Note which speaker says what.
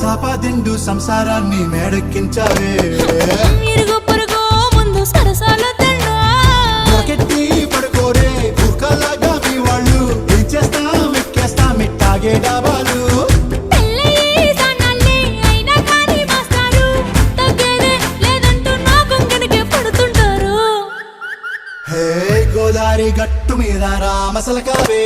Speaker 1: సాపాదిండు సంసారాన్ని మేడెక్కించావే
Speaker 2: ఇరుగు పొరుగు ముందు సరసాలొద్దండా
Speaker 1: రాకెట్టి పడుకోరే కుక్కలాగా మీ వాళ్ళు ఏం చేస్తాం ఎక్కేస్తాం ఇట్టాగే డాబాలు
Speaker 2: పెళ్ళయి సన్నాళ్ళే అయినా కానీ మాస్తారు తగ్గేదే లేదంటూ నా కొంగనికే పడుతుంటారు
Speaker 1: హే గోదారి గట్టు మీద రామసలకావే